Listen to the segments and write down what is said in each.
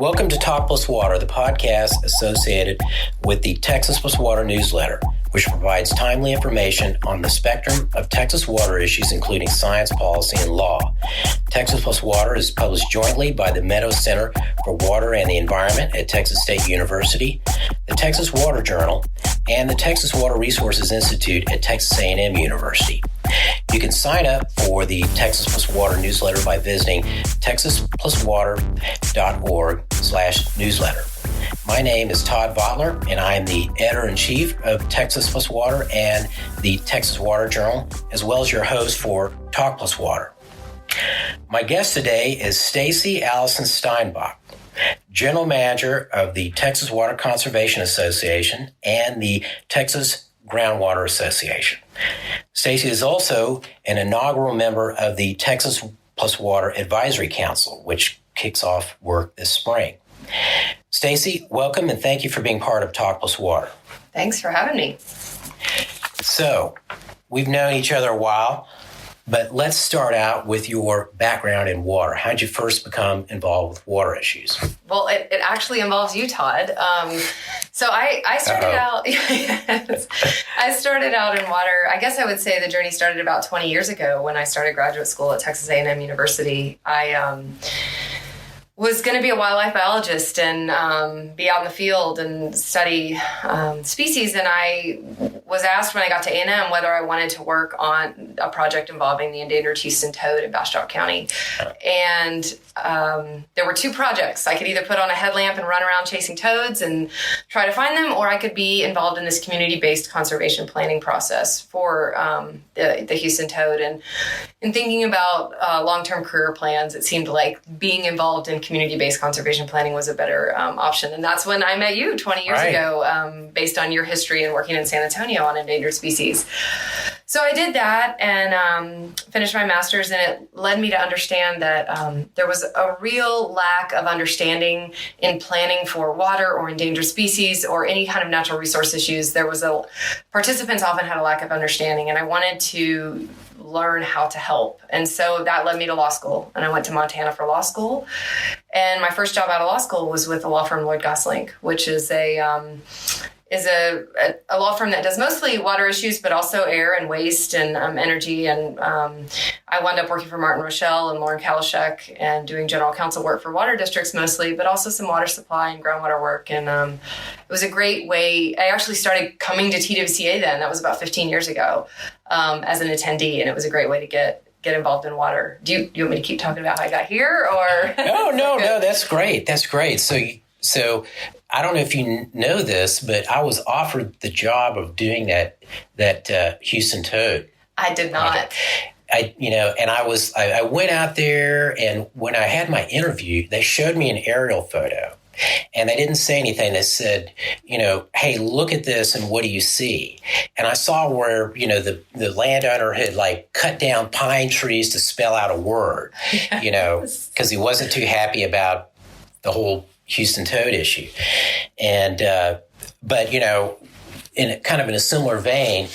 Welcome to Talk+Water, the podcast associated with the Texas+Water newsletter, which provides timely information on the spectrum of Texas water issues, including science, policy, and law. Texas+Water is published jointly by the Meadows Center for Water and the Environment at Texas State University, the Texas Water Journal, and the Texas Water Resources Institute at Texas A&M University. You can sign up for the Texas+Water newsletter by visiting texas+water.org/newsletter. My name is Todd Votteler, and I am the editor-in-chief of Texas+Water and the Texas Water Journal, as well as your host for Talk+Water. My guest today is Stacey Allison Steinbach, General Manager of the Texas Water Conservation Association and the Texas Groundwater Association. Stacey is also an inaugural member of the Texas+Water Advisory Council, which kicks off work this spring. Stacey, welcome and thank you for being part of Talk+Water. Thanks for having me. So, we've known each other a while, but let's start out with your background in water. How did you first become involved with water issues? Well, it actually involves you, Todd. So I started out. Yes, I started out in water. I guess I would say the journey started about 20 years ago when I started graduate school at Texas A&M University. I was going to be a wildlife biologist and be out in the field and study species. And I was asked when I got to A&M whether I wanted to work on a project involving the endangered Houston toad in Bastrop County. And there were two projects. I could either put on a headlamp and run around chasing toads and try to find them, or I could be involved in this community-based conservation planning process for the Houston toad. And in thinking about long-term career plans, it seemed like being involved in community-based conservation planning was a better option. And that's when I met you 20 years ago, based on your history and working in San Antonio on endangered species. So I did that and finished my master's, and it led me to understand that there was a real lack of understanding in planning for water or endangered species or any kind of natural resource issues. Participants often had a lack of understanding, and I wanted to learn how to help. And so that led me to law school, and I went to Montana for law school. And my first job out of law school was with the law firm Lloyd Gosselink, which is a law firm that does mostly water issues, but also air and waste and energy. And I wound up working for Martin Rochelle and Lauren Kalashek and doing general counsel work for water districts mostly, but also some water supply and groundwater work. And it was a great way. I actually started coming to TWCA then. That was about 15 years ago as an attendee, and it was a great way to get involved in water. Do you want me to keep talking about how I got here, or? No, that's great. That's great. So I don't know if you know this, but I was offered the job of doing that Houston toad. I did not. I went out there, and when I had my interview, they showed me an aerial photo, and they didn't say anything. They said, hey, look at this, and what do you see? And I saw where, the landowner had cut down pine trees to spell out a word, because he wasn't too happy about the whole Houston toad issue. And, but, in a similar vein,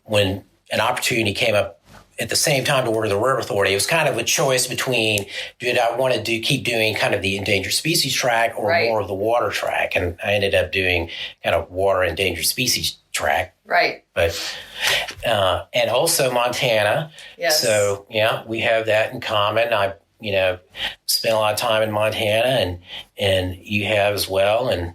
when an opportunity came up at the same time to work with the River Authority, it was kind of a choice between, did I want to keep doing kind of the endangered species track or more of the water track? And I ended up doing kind of water endangered species track. Right. But, and also Montana. Yes. So, we have that in common. I spent a lot of time in Montana, and you have as well. And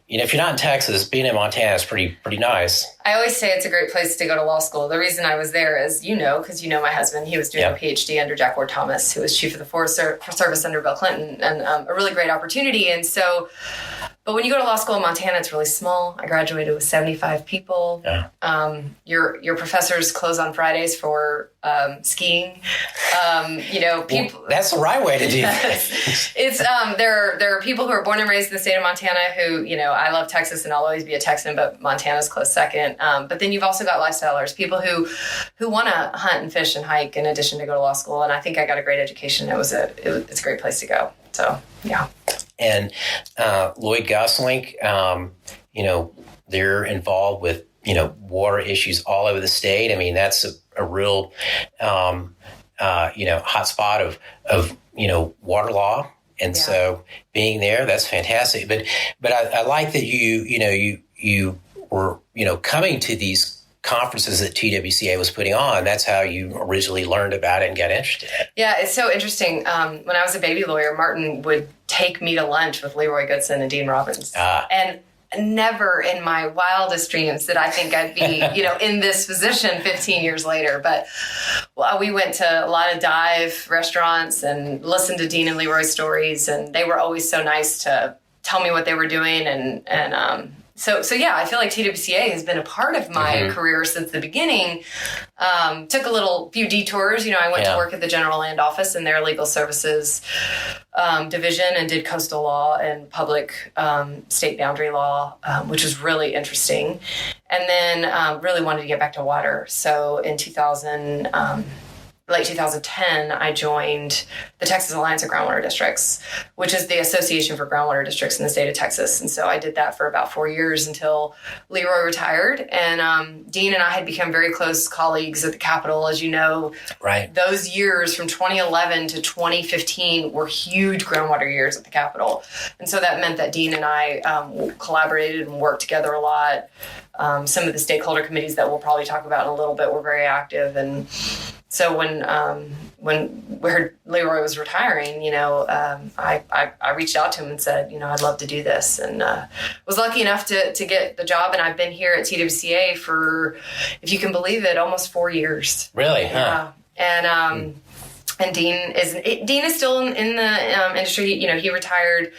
if you're not in Texas, being in Montana is pretty nice. I always say it's a great place to go to law school. The reason I was there is, because my husband, he was doing a PhD under Jack Ward Thomas, who was chief of the Forest Service under Bill Clinton, and a really great opportunity. And so, but when you go to law school in Montana, it's really small. I graduated with 75 people. Yeah. Your professors close on Fridays for skiing. People. Well, that's the right way to do it. It's there are people who are born and raised in the state of Montana who, I love Texas and I'll always be a Texan, but Montana's close second. But then you've also got lifestylers, people who want to hunt and fish and hike in addition to go to law school. And I think I got a great education. It's a great place to go. So, yeah. And Lloyd Gosselink, they're involved with, water issues all over the state. I mean, that's a real, hot spot of water law And so being there, that's fantastic. But I like that you were, coming to these conferences that TWCA was putting on. That's how you originally learned about it and got interested. Yeah, it's so interesting. When I was a baby lawyer, Martin would take me to lunch with Leroy Goodson and Dean Robbins. And never in my wildest dreams did I think I'd be, in this position 15 years later. But we went to a lot of dive restaurants and listened to Dean and Leroy's stories, and they were always so nice to tell me what they were doing. So I feel like TWCA has been a part of my career since the beginning. Took a few detours. I went to work at the General Land Office in their legal services division and did coastal law and public state boundary law, which was really interesting. And then really wanted to get back to water. So in late 2010, I joined the Texas Alliance of Groundwater Districts, which is the Association for Groundwater Districts in the state of Texas. And so I did that for about 4 years until Leroy retired. And Dean and I had become very close colleagues at the Capitol. As you know, right. Those years from 2011 to 2015 were huge groundwater years at the Capitol. And so that meant that Dean and I collaborated and worked together a lot. Some of the stakeholder committees that we'll probably talk about in a little bit were very active. And so when we heard Leroy was retiring, I reached out to him and said, I'd love to do this, and was lucky enough to get the job. And I've been here at TWCA for, if you can believe it, almost 4 years. Really? Huh? Yeah. And Dean is still in the industry. He retired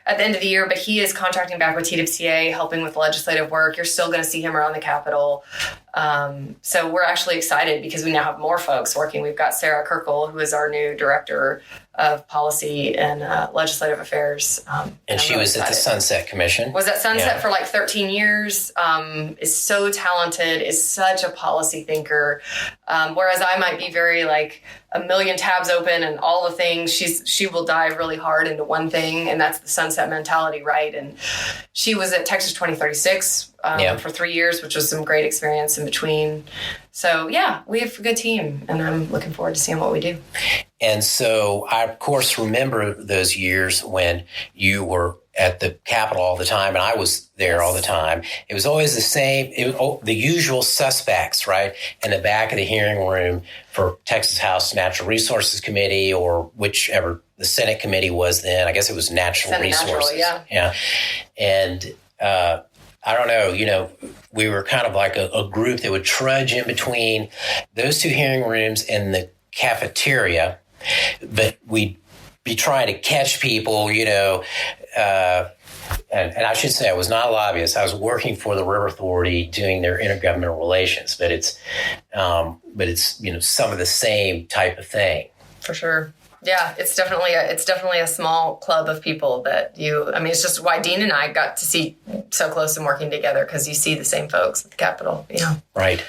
at the end of the year, but he is contracting back with TWCA, helping with legislative work. You're still going to see him around the Capitol. So we're actually excited because we now have more folks working. We've got Sarah Kirkle, who is our new director of policy and legislative affairs. And she was at the Sunset Commission. Was at Sunset for like 13 years. Is so talented, is such a policy thinker. Whereas I might be very like a million tabs open and all the things, she will dive really hard into one thing, and that's the Sunset mentality, right? And she was at Texas 2036 for 3 years, which was some great experience in between. So we have a good team, and I'm looking forward to seeing what we do. And so I, of course, remember those years when you were at the Capitol all the time, and I was there all the time. It was always the same, the usual suspects, right? In the back of the hearing room for Texas House Natural Resources Committee, or whichever the Senate committee was then. I guess it was Natural Senate Resources. Natural, yeah. And I don't know, we were kind of like a group that would trudge in between those two hearing rooms and the cafeteria, but we'd be trying to catch people, and I should say I was not a lobbyist. I was working for the River Authority doing their intergovernmental relations, but it's some of the same type of thing. For sure. Yeah, it's definitely a small club of people that it's just why Dean and I got to see so close and working together, because you see the same folks at the Capitol. Right.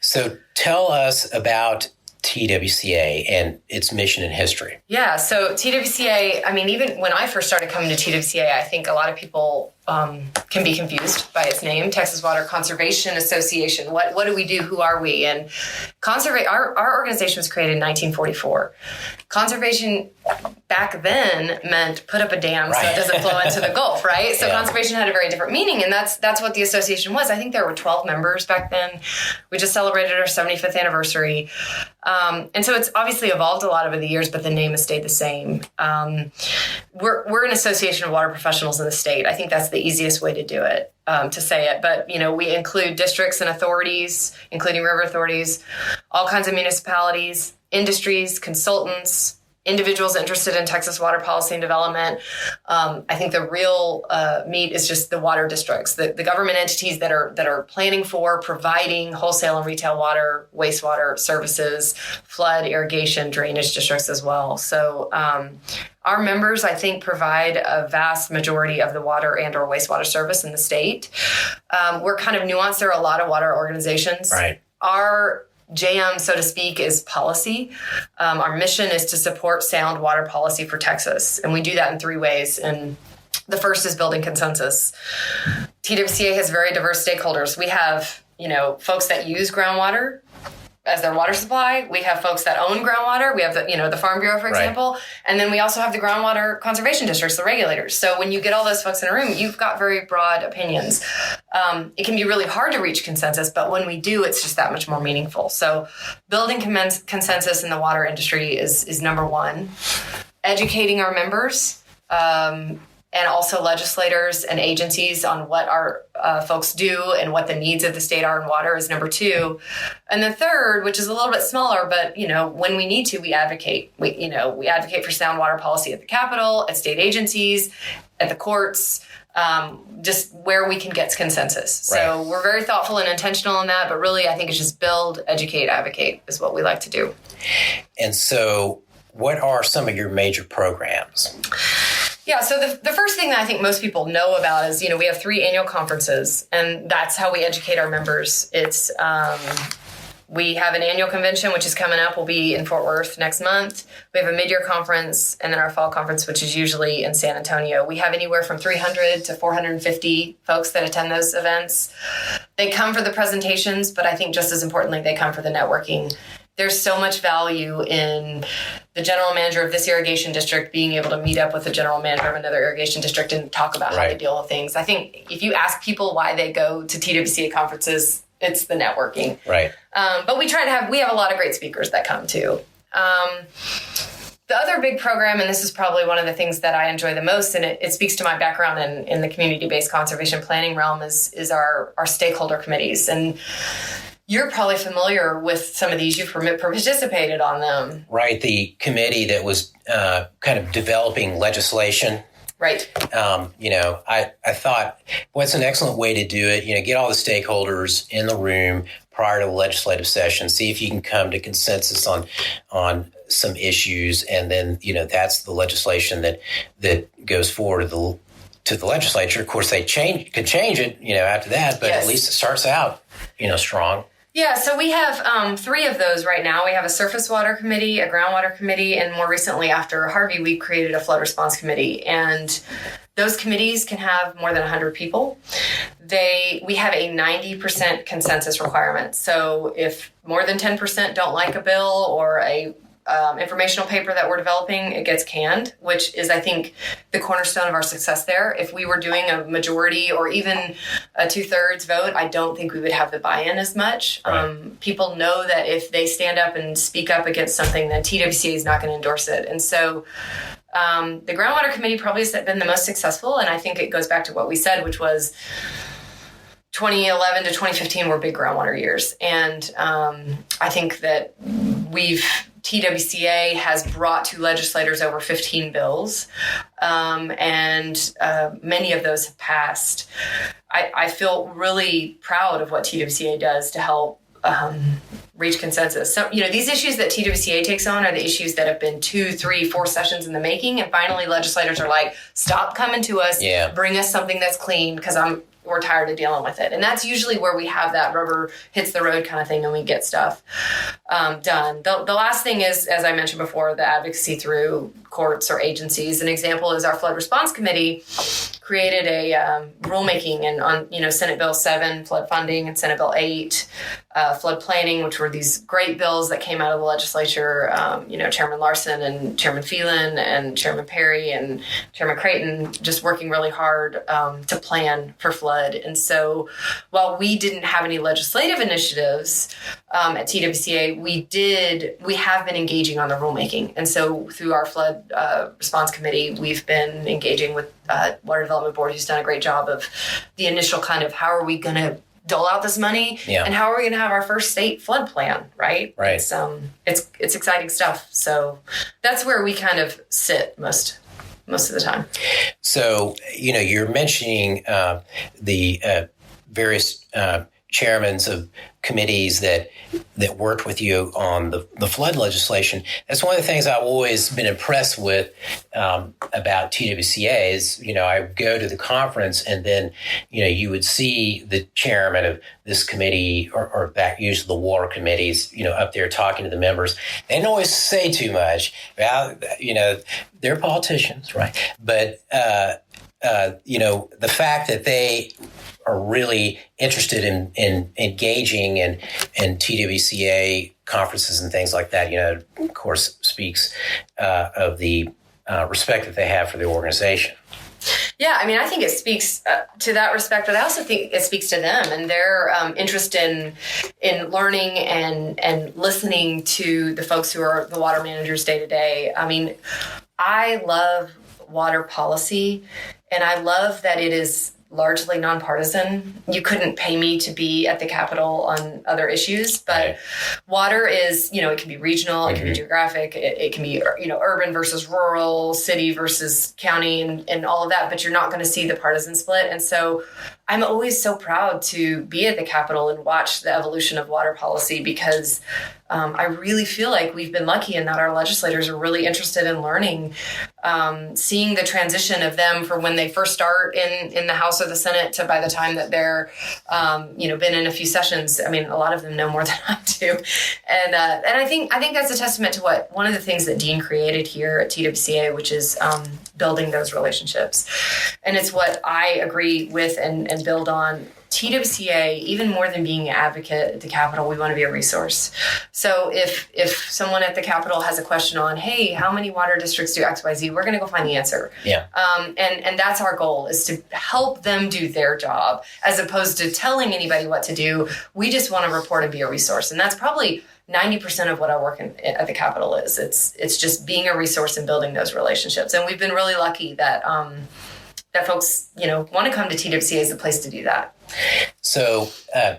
So tell us about TWCA and its mission and history. Yeah, so TWCA, even when I first started coming to TWCA, I think a lot of people can be confused by its name, Texas Water Conservation Association. What do we do? Who are we? And our organization was created in 1944. Conservation back then meant put up a dam so it doesn't flow into the Gulf, right? So conservation had a very different meaning, and that's what the association was. I think there were 12 members back then. We just celebrated our 75th anniversary. And so it's obviously evolved a lot over the years, but the name has stayed the same. We're an association of water professionals in the state. I think that's the easiest way to do it, to say it. But, we include districts and authorities, including river authorities, all kinds of municipalities, industries, consultants, individuals interested in Texas water policy and development. I think the real meat is just the water districts, the government entities that are planning for, providing wholesale and retail water, wastewater services, flood, irrigation, drainage districts as well. So our members, I think, provide a vast majority of the water and or wastewater service in the state. We're kind of nuanced. There are a lot of water organizations. Right. Our jam, so to speak, is policy. Our mission is to support sound water policy for Texas. And we do that in 3 ways. And the first is building consensus. TWCA has very diverse stakeholders. We have, folks that use groundwater, as their water supply. We have folks that own groundwater. We have the Farm Bureau, for example. And then we also have the groundwater conservation districts, the regulators. So when you get all those folks in a room, you've got very broad opinions. It can be really hard to reach consensus, but when we do, it's just that much more meaningful. So building consensus in the water industry is number one. Educating our members, and also legislators and agencies on what our folks do and what the needs of the state are in water is number two. And the third, which is a little bit smaller, but when we need to, we advocate. We advocate for sound water policy at the Capitol, at state agencies, at the courts, just where we can get consensus. So we're very thoughtful and intentional in that, but really I think it's just build, educate, advocate is what we like to do. And so what are some of your major programs? Yeah, so the first thing that I think most people know about is, we have 3 annual conferences, and that's how we educate our members. It's we have an annual convention, which is coming up. We'll be in Fort Worth next month. We have a mid-year conference, and then our fall conference, which is usually in San Antonio. We have anywhere from 300 to 450 folks that attend those events. They come for the presentations, but I think just as importantly, they come for the networking. There's so much value in the general manager of this irrigation district being able to meet up with the general manager of another irrigation district and talk about how to deal with things. I think if you ask people why they go to TWCA conferences, it's the networking. Right. But we have a lot of great speakers that come too. The other big program, and this is probably one of the things that I enjoy the most, and it speaks to my background in the community-based conservation planning realm, is our stakeholder committees. And you're probably familiar with some of these. You've participated on them. Right. The committee that was kind of developing legislation. Right. I thought, well, it's an excellent way to do it. Get all the stakeholders in the room prior to the legislative session, see if you can come to consensus on some issues. And then, that's the legislation that goes forward to the legislature. Of course, they could change it, after that, but At least it starts out, strong. Yeah, so we have 3 of those right now. We have a surface water committee, a groundwater committee, and more recently after Harvey, we created a flood response committee. And those committees can have more than 100 people. We have a 90% consensus requirement. So if more than 10% don't like a bill or a informational paper that we're developing, it gets canned, which is, I think, the cornerstone of our success there. If we were doing a majority or even a 2/3 vote, I don't think we would have the buy-in as much. Right. People know that if they stand up and speak up against something, then TWCA is not going to endorse it. And so the Groundwater Committee probably has been the most successful, and I think it goes back to what we said, which was 2011 to 2015 were big groundwater years. And I think that TWCA has brought to legislators over 15 bills, and many of those have passed. I feel really proud of what TWCA does to help reach consensus. So, these issues that TWCA takes on are the issues that have been 2, 3, 4 sessions in the making, and finally legislators are like, stop coming to us, bring us something that's clean, because we're tired of dealing with it. And that's usually where we have that rubber hits the road kind of thing and we get stuff done. The last thing is, as I mentioned before, the advocacy through courts or agencies. An example is our Flood Response Committee created a rulemaking on Senate Bill 7, flood funding, and Senate Bill 8, flood planning, which were these great bills that came out of the legislature. Chairman Larson and Chairman Phelan and Chairman Perry and Chairman Creighton just working really hard to plan for flood. And so while we didn't have any legislative initiatives at TWCA, we have been engaging on the rulemaking. And so through our Flood Response Committee, we've been engaging with Water Development Board, who's done a great job of the initial kind of how are we going to dole out this money and how are we going to have our first state flood plan, right? Right. It's exciting stuff. So that's where we kind of sit most of the time. So, you're mentioning the various chairmen of committees that worked with you on the flood legislation. That's one of the things I've always been impressed with about TWCA is, I go to the conference and then, you would see the chairman of this committee or that usually the water committees, up there talking to the members. They don't always say too much. Well, they're politicians, right? But, the fact that they are really interested in engaging and TWCA conferences and things like that, of course, speaks of the respect that they have for the organization. Yeah, I mean, I think it speaks to that respect, but I also think it speaks to them and their interest in learning and listening to the folks who are the water managers day to day. I mean, I love water policy, and I love that it is largely nonpartisan. You couldn't pay me to be at the Capitol on other issues, but water is, it can be regional, it can be geographic, it can be, urban versus rural, city versus county, and all of that, but you're not going to see the partisan split. And so I'm always so proud to be at the Capitol and watch the evolution of water policy, because I really feel like we've been lucky in that our legislators are really interested in learning, seeing the transition of them from when they first start in the House or the Senate to by the time that they're, been in a few sessions. I mean, a lot of them know more than I do. And I think that's a testament to one of the things that Dean created here at TWCA, which is building those relationships. And it's what I agree with and build on. TWCA, even more than being an advocate at the Capitol, we want to be a resource. So if someone at the Capitol has a question on, hey, how many water districts do XYZ, we're going to go find the answer. Yeah. And that's our goal, is to help them do their job, as opposed to telling anybody what to do. We just want to report and be a resource. And that's probably 90% of what our work at the Capitol is. It's just being a resource and building those relationships. And we've been really lucky that that folks, want to come to TWCA as a place to do that. So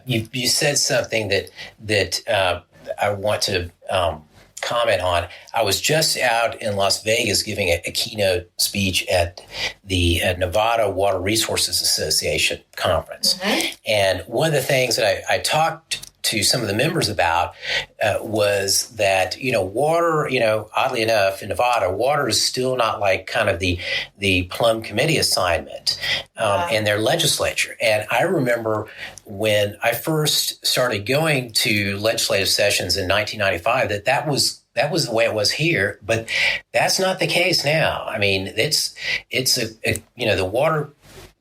you said something that I want to comment on. I was just out in Las Vegas giving a keynote speech at the Nevada Water Resources Association conference. Mm-hmm. And one of the things that I talked to some of the members about was that, water, oddly enough, in Nevada, water is still not like kind of the Plum Committee assignment in their legislature. And I remember when I first started going to legislative sessions in 1995, that was the way it was here, but that's not the case now. I mean, it's the water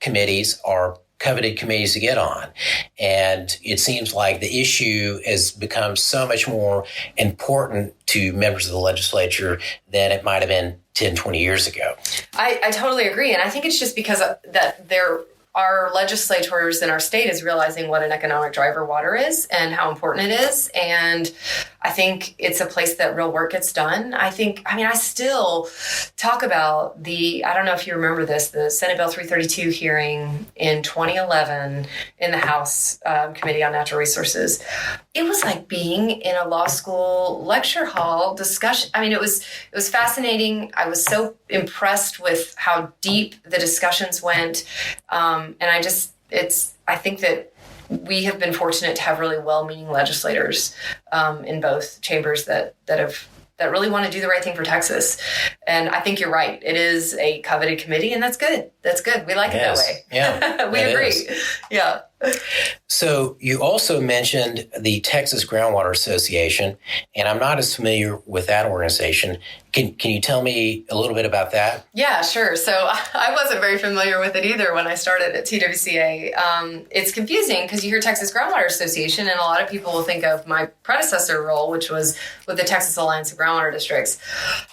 committees are coveted committees to get on. And it seems like the issue has become so much more important to members of the legislature than it might have been 10, 20 years ago. I totally agree. And I think it's just because that our legislators in our state is realizing what an economic driver water is and how important it is. And I think it's a place that real work gets done. I still talk about I don't know if you remember this, the Senate Bill 332 hearing in 2011 in the House Committee on Natural Resources. It was like being in a law school lecture hall discussion. I mean, it was fascinating. I was so impressed with how deep the discussions went. And I think that we have been fortunate to have really well-meaning legislators in both chambers that really want to do the right thing for Texas. And I think you're right. It is a coveted committee, and that's good. That's good. We like it that way. Yeah, we agree. Is. Yeah. So you also mentioned the Texas Groundwater Association, and I'm not as familiar with that organization. Can you tell me a little bit about that? Yeah, sure. So I wasn't very familiar with it either when I started at TWCA. It's confusing because you hear Texas Groundwater Association, and a lot of people will think of my predecessor role, which was with the Texas Alliance of Groundwater Districts.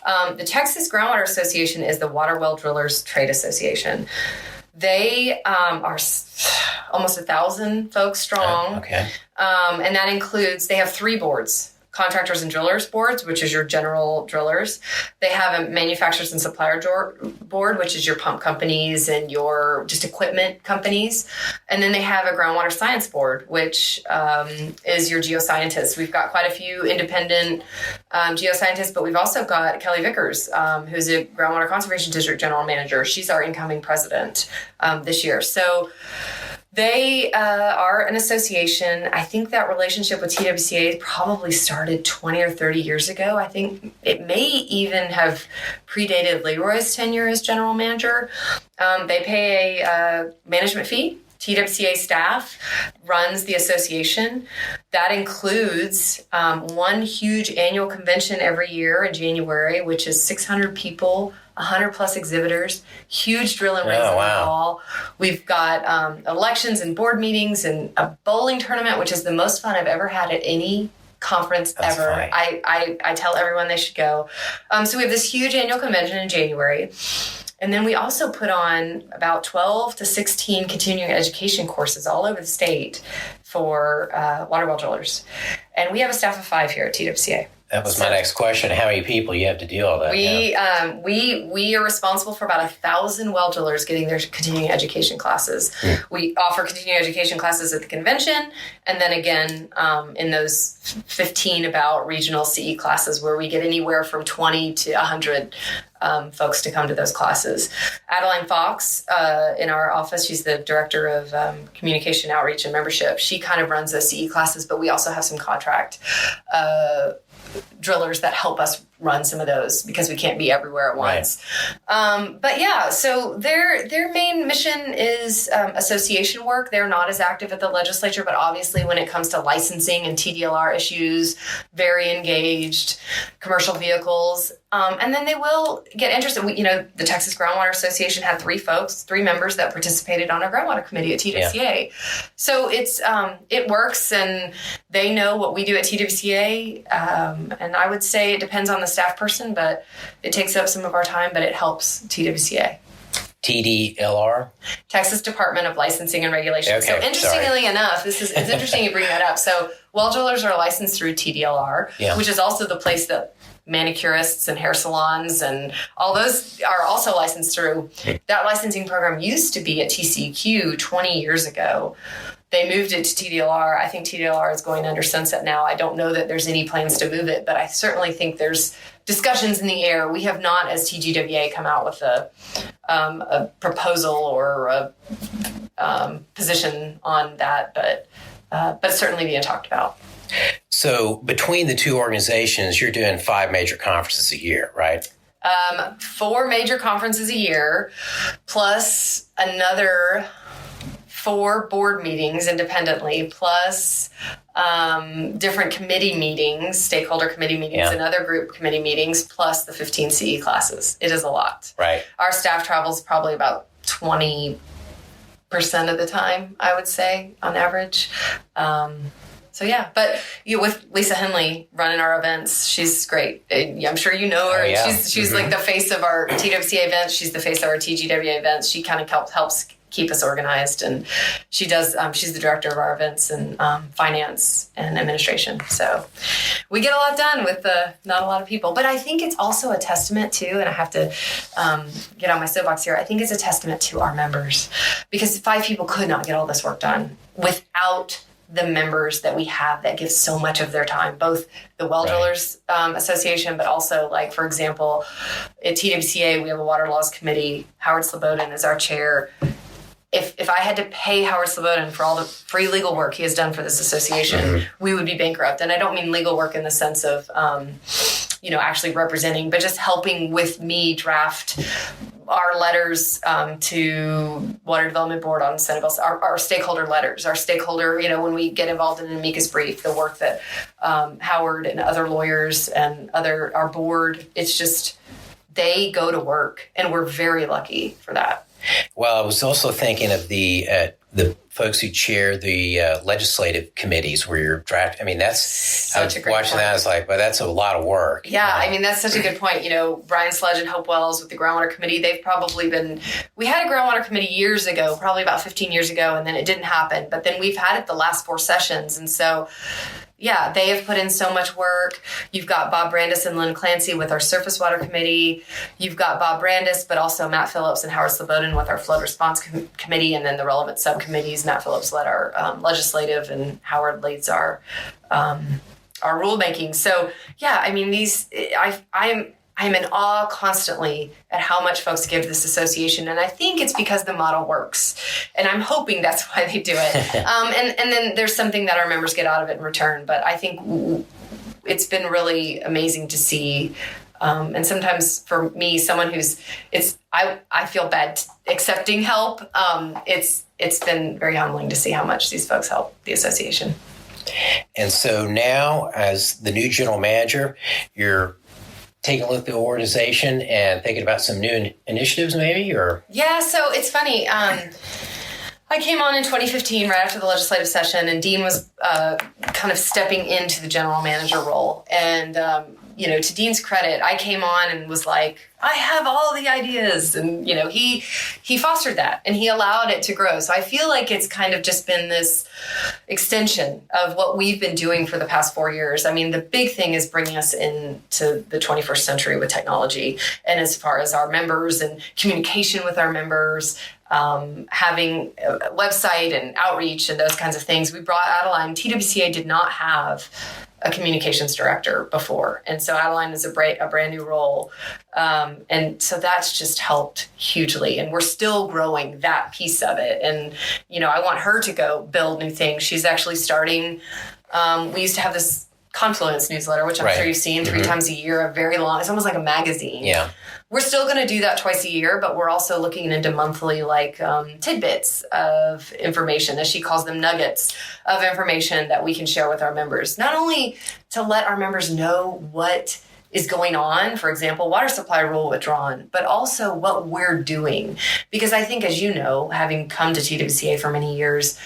The Texas Groundwater Association is the Water Well Drillers Trade Association. They are almost 1,000 folks strong. Okay. And that includes, they have 3 boards. Contractors and drillers boards, which is your general drillers. They have a manufacturers and supplier board, which is your pump companies and your just equipment companies. And then they have a groundwater science board, which is your geoscientists. We've got quite a few independent geoscientists, but we've also got Kelly Vickers, who's a groundwater conservation district general manager. She's our incoming president this year. So they are an association. I think that relationship with TWCA probably started 20 or 30 years ago. I think it may even have predated Leroy's tenure as general manager. They pay a management fee. TWCA staff runs the association. That includes one huge annual convention every year in January, which is 600 people, 100 plus exhibitors, huge drill and race in the hall. We've got elections and board meetings and a bowling tournament, which is the most fun I've ever had at any conference That's ever. funny. I tell everyone they should go. So we have this huge annual convention in January. And then we also put on about 12 to 16 continuing education courses all over the state for water well drillers. And we have a staff of 5 here at TWCA. That was my next question. How many people you have to do all that? We are responsible for about 1,000 well drillers getting their continuing education classes. We offer continuing education classes at the convention, and then again in those 15 about regional CE classes where we get anywhere from 20 to 100 folks to come to those classes. Adeline Fox in our office, she's the director of communication, outreach, and membership. She kind of runs those CE classes, but we also have some contract drillers that help us run some of those because we can't be everywhere at once. Right. But yeah, so their main mission is association work. They're not as active at the legislature, but obviously when it comes to licensing and TDLR issues, very engaged, commercial vehicles. And then they will get interested. The Texas Groundwater Association had 3 members that participated on our groundwater committee at TWCA. Yeah. So it works, and they know what we do at TWCA. And I would say it depends on the staff person, but it takes up some of our time, but it helps TWCA. TDLR? Texas Department of Licensing and Regulation. Okay, so interestingly enough, it's interesting you bring that up. So well drillers are licensed through TDLR, which is also the place that manicurists and hair salons and all those are also licensed through. That licensing program used to be at TCEQ 20 years ago. They moved it to TDLR. I think TDLR is going under sunset now. I don't know that there's any plans to move it, but I certainly think there's discussions in the air. We have not, as TGWA, come out with a proposal or a position on that, but it's certainly being talked about. So between the two organizations, you're doing 5 major conferences a year, right? 4 major conferences a year, plus another 4 board meetings independently, plus different committee meetings, stakeholder committee meetings, and other group committee meetings, plus the 15 CE classes. It is a lot. Right. Our staff travels probably about 20% of the time, I would say, on average. So yeah, but with Lisa Henley running our events, she's great. I'm sure you know her. Oh, yeah. She's like the face of our TWCA events. She's the face of our TGWA events. She kind of helps keep us organized, and she does. She's the director of our events and finance and administration. So we get a lot done with not a lot of people. But I think it's also a testament to, and I have to get on my soapbox here. I think it's a testament to our members, because 5 people could not get all this work done without the members that we have that give so much of their time, both the Well Drillers Association, but also, like, for example, at TWCA, we have a Water Laws Committee. Howard Slobodan is our chair. If I had to pay Howard Slobodan for all the free legal work he has done for this association, we would be bankrupt. And I don't mean legal work in the sense of, actually representing, but just helping with me draft our letters to Water Development Board on Senate bills, our stakeholder letters, when we get involved in an amicus brief, the work that Howard and other lawyers and our board, it's just, they go to work, and we're very lucky for that. Well, I was also thinking of the folks who chair the legislative committees where you're drafting. I mean, that's, I was watching that, I was like, well, that's a lot of work. Yeah, I mean, that's such a good point. Brian Sledge and Hope Wells with the Groundwater Committee, they've probably we had a Groundwater Committee years ago, probably about 15 years ago, and then it didn't happen. But then we've had it the last 4 sessions. And so, yeah, they have put in so much work. You've got Bob Brandis and Lynn Clancy with our Surface Water Committee. You've got Bob Brandis, but also Matt Phillips and Howard Slobodan with our Flood Response Committee, and then the relevant subcommittees. Matt Phillips led our legislative, and Howard leads our rulemaking. So, yeah, I mean, I'm in awe constantly at how much folks give this association. And I think it's because the model works. And I'm hoping that's why they do it. And then there's something that our members get out of it in return. But I think it's been really amazing to see. And sometimes for me, someone I feel bad accepting help. It's been very humbling to see how much these folks help the association. And so now, as the new general manager, you're taking a look at the organization and thinking about some new initiatives maybe, or? Yeah, so it's funny. I came on in 2015, right after the legislative session, and Dean was kind of stepping into the general manager role. And, to Dean's credit, I came on and was like, I have all the ideas. And, he fostered that and he allowed it to grow. So I feel like it's kind of just been this extension of what we've been doing for the past 4 years. I mean, the big thing is bringing us into the 21st century with technology. And as far as our members and communication with our members, having a website and outreach and those kinds of things, we brought Adeline. TWCA did not have a communications director before. And so Adeline is a brand new role. And so that's just helped hugely. And we're still growing that piece of it. And, I want her to go build new things. She's actually starting, we used to have this Confluence newsletter, which I'm sure you've seen 3 times a year, a very long, it's almost like a magazine. Yeah. We're still going to do that twice a year, but we're also looking into monthly tidbits of information, as she calls them, nuggets of information that we can share with our members. Not only to let our members know what is going on, for example, water supply rule withdrawn, but also what we're doing. Because I think, as you know, having come to TWCA for many years,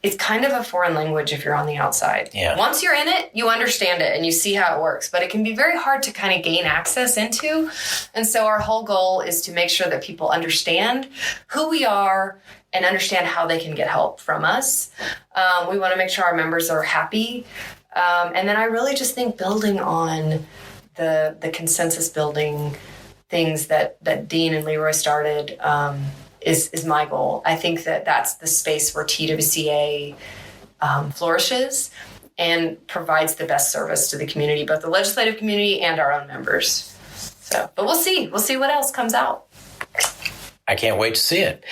it's kind of a foreign language if you're on the outside. Yeah. Once you're in it, you understand it and you see how it works, but it can be very hard to kind of gain access into. And so our whole goal is to make sure that people understand who we are and understand how they can get help from us. We want to make sure our members are happy. And then I really just think building on the consensus building things that Dean and Leroy started, is my goal. I think that that's the space where TWCA flourishes and provides the best service to the community, both the legislative community and our own members. So, but we'll see. We'll see what else comes out. I can't wait to see it.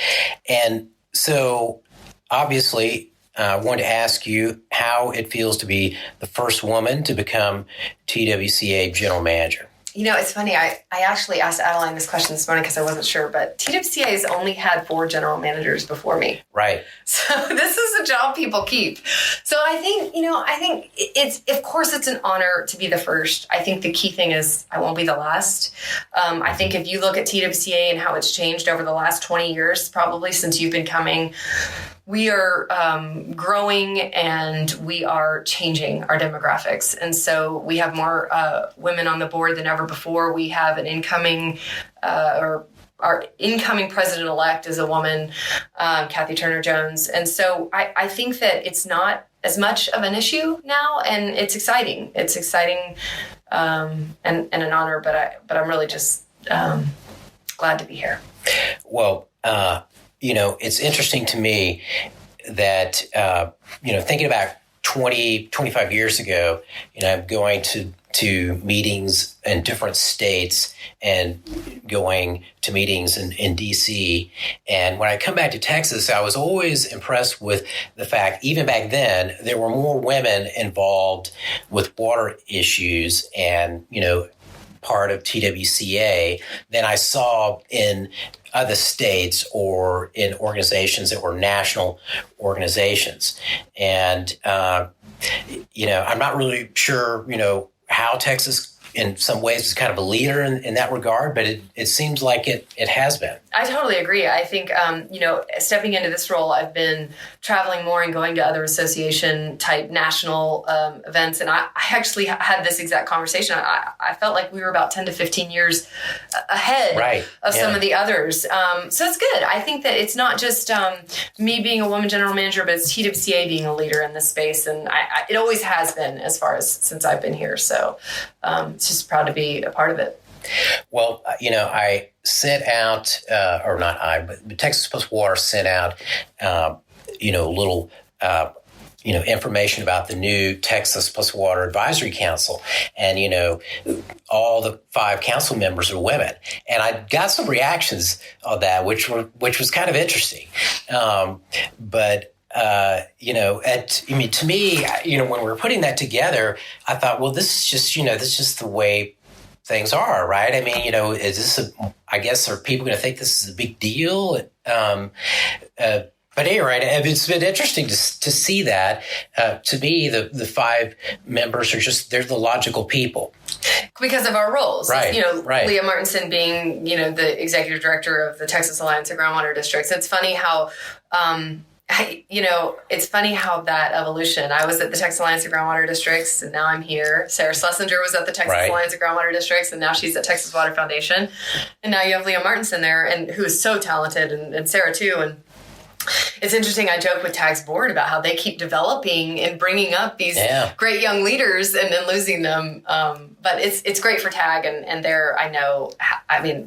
And so, obviously, I wanted to ask you how it feels to be the first woman to become TWCA general manager. It's funny. I actually asked Adeline this question this morning because I wasn't sure, but TWCA has only had 4 general managers before me. Right. So this is a job people keep. So I think it's, of course, it's an honor to be the first. I think the key thing is I won't be the last. I think if you look at TWCA and how it's changed over the last 20 years, probably since you've been coming, we are growing and we are changing our demographics. And so we have more women on the board than ever before. We have an incoming, or our incoming president-elect is a woman, Kathy Turner-Jones. And so I think that it's not as much of an issue now, and it's exciting. It's exciting and an honor, but I'm really just glad to be here. Well, it's interesting to me that, thinking about 25 years ago, I'm going to meetings in different states and going to meetings in D.C. And when I come back to Texas, I was always impressed with the fact, even back then, there were more women involved with water issues and, part of TWCA than I saw in other states or in organizations that were national organizations. And, I'm not really sure, how Texas in some ways is kind of a leader in that regard, but it seems like it has been. I totally agree. I think, stepping into this role, I've been traveling more and going to other association type national events. And I actually had this exact conversation. I felt like we were about 10 to 15 years ahead of some of the others. So it's good. I think that it's not just me being a woman general manager, but it's TWCA being a leader in this space. And it always has been as far as since I've been here. So it's just proud to be a part of it. Well, I sent out, or not I, but Texas+Water sent out, little, information about the new Texas+Water Advisory Council. And, all the 5 council members are women. And I got some reactions on that, which was kind of interesting. But to me, when we were putting that together, I thought, well, this is just the way things are, right? I mean, is this I guess, are people going to think this is a big deal? But But anyway, it's been interesting to see that. To me, the 5 members they're the logical people. Because of our roles. Right, right. Leah Martinson being, the executive director of the Texas Alliance of Groundwater Districts. It's funny how, it's funny how that evolution. I was at the Texas Alliance of Groundwater Districts, and now I'm here. Sarah Schlesinger was at the Texas Alliance of Groundwater Districts, and now she's at Texas Water Foundation. And now you have Leah Martinson there, and who is so talented, and Sarah too. And it's interesting. I joke with TAG's board about how they keep developing and bringing up these great young leaders and then losing them. But it's great for TAG, and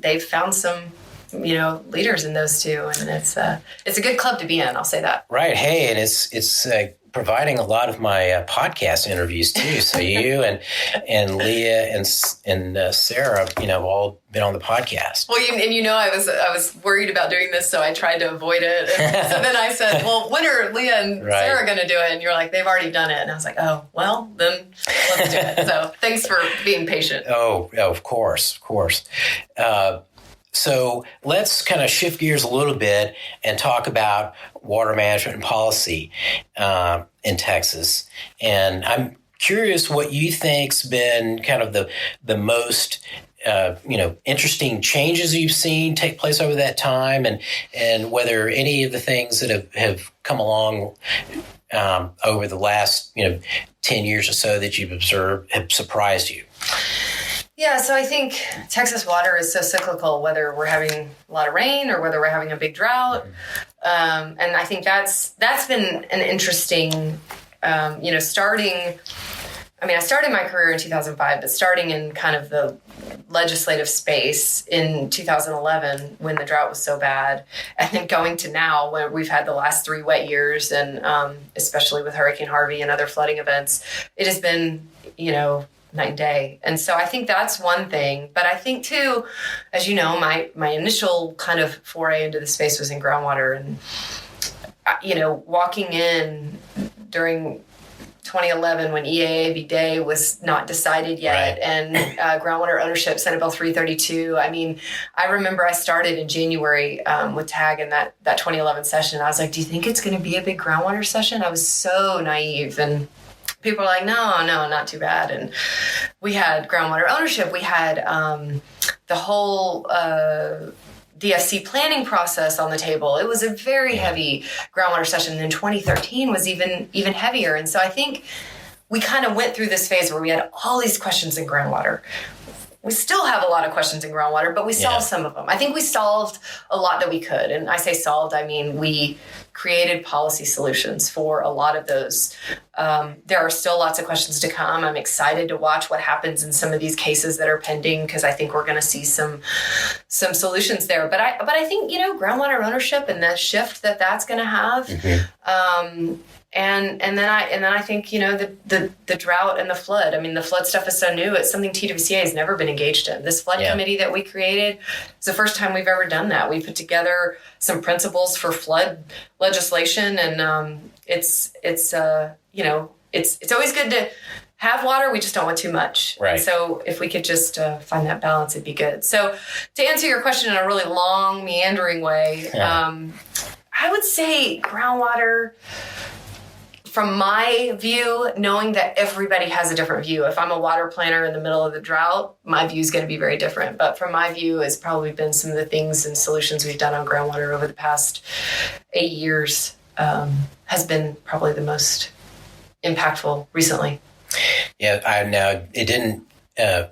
they've found some leaders in those two, and it's a good club to be in. I'll say that. Right. Hey, and it's providing a lot of my podcast interviews too. So you and Leah and Sarah, all been on the podcast. Well, I was worried about doing this, so I tried to avoid it. And so then I said, "Well, when are Leah and Sarah going to do it?" And you're like, "They've already done it." And I was like, "Oh, well, then let's do it." So thanks for being patient. Oh, of course. So let's kind of shift gears a little bit and talk about water management and policy in Texas. And I'm curious what you think's been kind of the most interesting changes you've seen take place over that time, and whether any of the things that have come along over the last 10 years or so that you've observed have surprised you. Yeah, so I think Texas water is so cyclical, whether we're having a lot of rain or whether we're having a big drought. And I think that's been an interesting, I started my career in 2005, but starting in kind of the legislative space in 2011 when the drought was so bad, and then going to now when we've had the last 3 wet years, and especially with Hurricane Harvey and other flooding events, it has been, night and day. And so I think that's one thing. But I think too, as you know, my initial kind of foray into the space was in groundwater, and walking in during 2011 when EAAB Day was not decided yet, and groundwater ownership, Senate Bill 332. I remember I started in January with TAG in that 2011 session. I was like, do you think it's going to be a big groundwater session? I was so naive, and people were like, no, not too bad. And we had groundwater ownership. We had the whole DFC planning process on the table. It was a very heavy groundwater session. And 2013 was even heavier. And so I think we kind of went through this phase where we had all these questions in groundwater. We still have a lot of questions in groundwater, but we solved some of them. I think we solved a lot that we could. And I say solved, I mean we created policy solutions for a lot of those. There are still lots of questions to come. I'm excited to watch what happens in some of these cases that are pending, because I think we're going to see some solutions there. But I think groundwater ownership and the shift that's going to have. And then I think the drought and the flood. I mean, the flood stuff is so new. It's something TWCA has never been engaged in. This flood committee that we created, it's the first time we've ever done that. We put together some principles for flood legislation, and it's always good to have water. We just don't want too much. Right. And so if we could just find that balance, it'd be good. So to answer your question in a really long, meandering way, I would say groundwater. From my view, knowing that everybody has a different view. If I'm a water planner in the middle of the drought, my view is going to be very different. But from my view, has probably been some of the things and solutions we've done on groundwater over the past 8 years has been probably the most impactful recently. Yeah, it didn't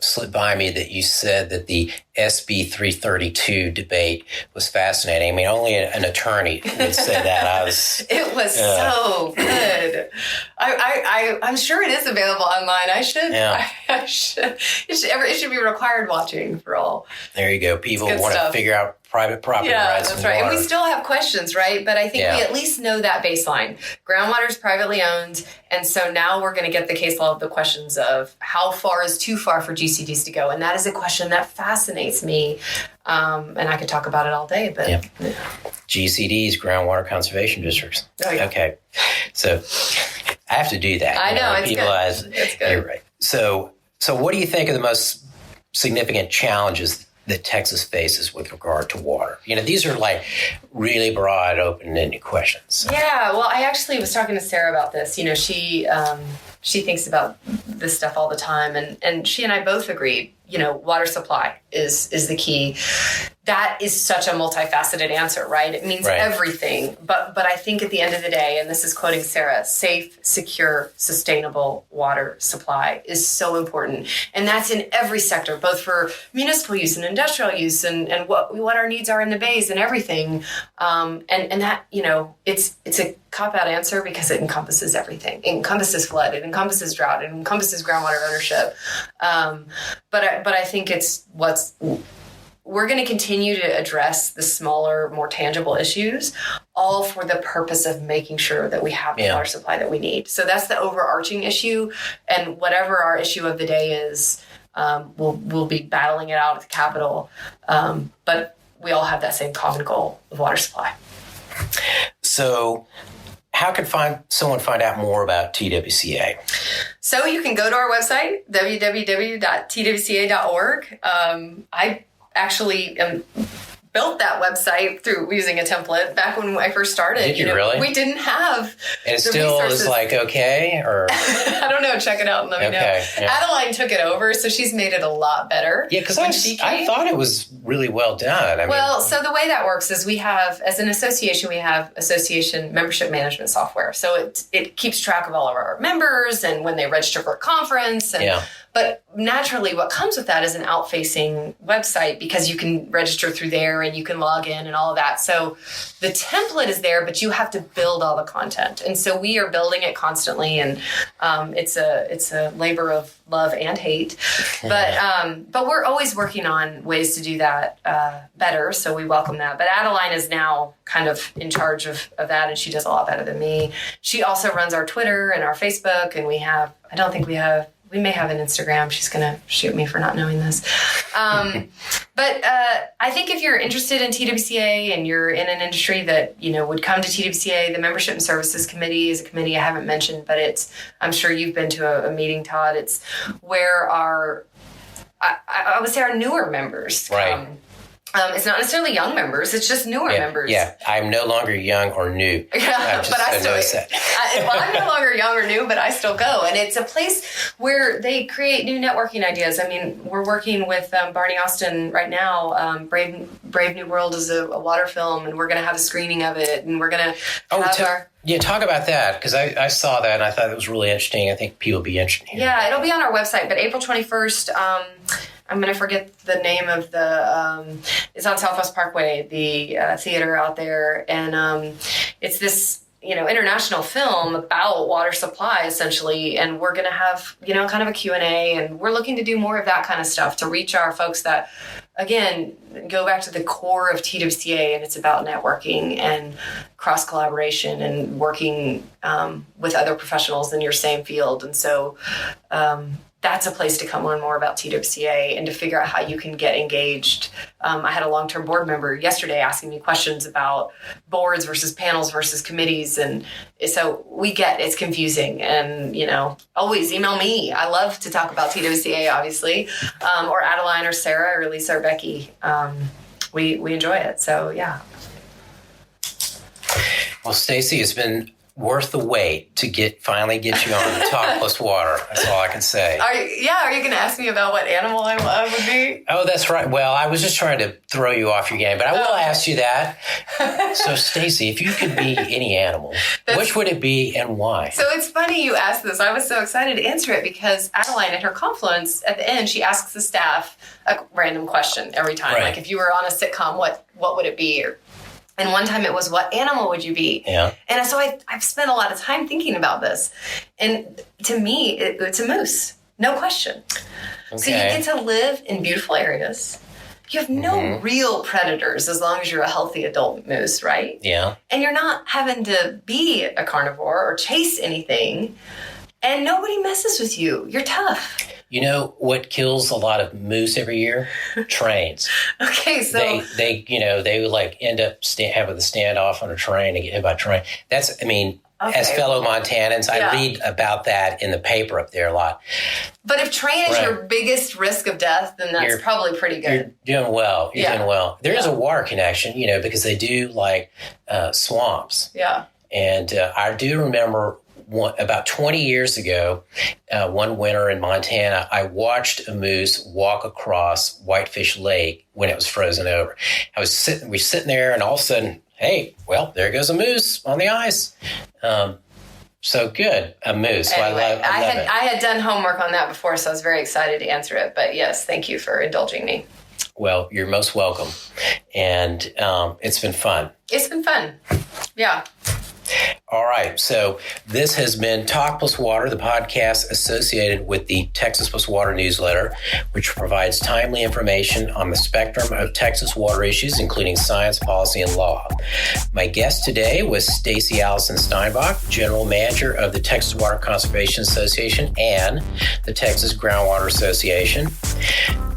slip by me that you said that the SB 332 debate was fascinating. I mean, only an attorney would say that. It was so good. I'm sure it is available online. I should. It should be required watching for all. There you go. People want to figure out private property rights. That's right. And we still have questions, right? But I think we at least know that baseline. Groundwater is privately owned. And so now we're going to get the case law of the questions of how far is too far for GCDs to go. And that is a question that fascinates me. And I could talk about it all day, but GCDs, groundwater conservation districts. Oh, yeah. Okay. So I have to do that. I know. It's good. You're right. So what do you think are the most significant challenges that Texas faces with regard to water? These are like really broad, open-ended questions. Yeah, well, I actually was talking to Sarah about this. She thinks about this stuff all the time, and she and I both agreed, water supply is the key. That is such a multifaceted answer, right? It means everything. But I think at the end of the day, and this is quoting Sarah, safe, secure, sustainable water supply is so important. And that's in every sector, both for municipal use and industrial use and what our needs are in the bays and everything. And that, it's a cop-out answer because it encompasses everything. It encompasses flood, it encompasses drought, it encompasses groundwater ownership. But I think we're going to continue to address the smaller, more tangible issues, all for the purpose of making sure that we have the water supply that we need. So that's the overarching issue. And whatever our issue of the day is, we'll be battling it out at the Capitol. But we all have that same common goal of water supply. So how can someone find out more about TWCA? So you can go to our website, www.twca.org. I actually built that website through using a template back when I first started. Did you really? We didn't have and it still resources. Is like, okay? Or I don't know. Check it out and let me know. Yeah. Adeline took it over, so she's made it a lot better. Yeah, because I thought it was really well done. So the way that works is we have, as an association, we have association membership management software. So it keeps track of all of our members and when they register for a conference. But naturally, what comes with that is an out-facing website because you can register through there and you can log in and all of that. So the template is there, but you have to build all the content. And so we are building it constantly, and it's a labor of love and hate. But we're always working on ways to do that better. So we welcome that. But Adeline is now kind of in charge of that, and she does a lot better than me. She also runs our Twitter and our Facebook, and we may have an Instagram. She's going to shoot me for not knowing this. But I think if you're interested in TWCA and you're in an industry that, would come to TWCA, the Membership and Services Committee is a committee I haven't mentioned, but I'm sure you've been to a meeting, Todd. It's where I would say our newer members come. It's not necessarily young members. It's just newer members. Yeah, I'm no longer young or new. But I still. I'm no longer young or new, but I still go. And it's a place where they create new networking ideas. I mean, we're working with Barney Austin right now. Brave New World is a water film, and we're going to have a screening of it. And we're going to talk about that, because I saw that and I thought it was really interesting. I think people will be interested in it. Yeah, it'll be on our website, but April 21st, I'm going to forget the name of it's on Southwest Parkway, the theater out there. And it's this, international film about water supply, essentially. And we're going to have, kind of a Q&A. And we're looking to do more of that kind of stuff to reach our folks that, again, go back to the core of TWCA. And it's about networking and cross-collaboration and working with other professionals in your same field. And so that's a place to come learn more about TWCA and to figure out how you can get engaged. I had a long-term board member yesterday asking me questions about boards versus panels versus committees. And so we get it's confusing. And, always email me. I love to talk about TWCA, obviously, or Adeline or Sarah or Lisa or Becky. We enjoy it. So, yeah. Well, Stacey, it's been worth the wait to finally get you on Talk+Water. That's all I can say. Are you going to ask me about what animal I would be? Oh, that's right. Well, I was just trying to throw you off your game, but I will ask you that. So, Stacey, if you could be any animal, which would it be and why? So it's funny you asked this. I was so excited to answer it because Adeline, at her confluence, at the end, she asks the staff a random question every time. Right. Like, if you were on a sitcom, what would it be? And one time it was, what animal would you be? Yeah. And so I've spent a lot of time thinking about this. And to me, it's a moose. No question. Okay. So you get to live in beautiful areas. You have no real predators as long as you're a healthy adult moose, right? Yeah. And you're not having to be a carnivore or chase anything. And nobody messes with you. You're tough. You know what kills a lot of moose every year? Trains. Okay, so they would like end up having the standoff on a train and get hit by a train. as fellow Montanans. I read about that in the paper up there a lot. But if train is your biggest risk of death, then that's probably pretty good. You're doing well. You're doing well. There is a water connection, because they do like swamps. Yeah. And I do remember about 20 years ago, one winter in Montana, I watched a moose walk across Whitefish Lake when it was frozen over. We were sitting there, and all of a sudden, hey, well, there goes a moose on the ice. So good, a moose. Anyway, I love it. I had done homework on that before, so I was very excited to answer it. But yes, thank you for indulging me. Well, you're most welcome. And it's been fun. It's been fun. Yeah. All right. So this has been Talk+Water, the podcast associated with the Texas+Water newsletter, which provides timely information on the spectrum of Texas water issues, including science, policy, and law. My guest today was Stacey Allison Steinbach, General Manager of the Texas Water Conservation Association and the Texas Groundwater Association.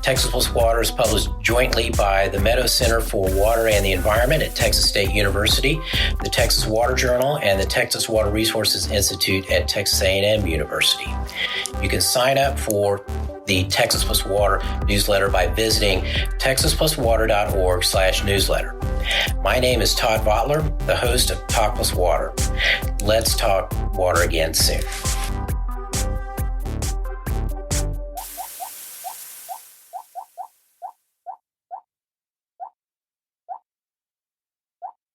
Texas+Water is published jointly by the Meadow Center for Water and the Environment at Texas State University, the Texas Water Journal, and the Texas Water Resources Institute at Texas A&M University. You can sign up for the Texas+Water newsletter by visiting texas+water.org/newsletter. My name is Todd Votteler, the host of Talk+Water. Let's talk water again soon.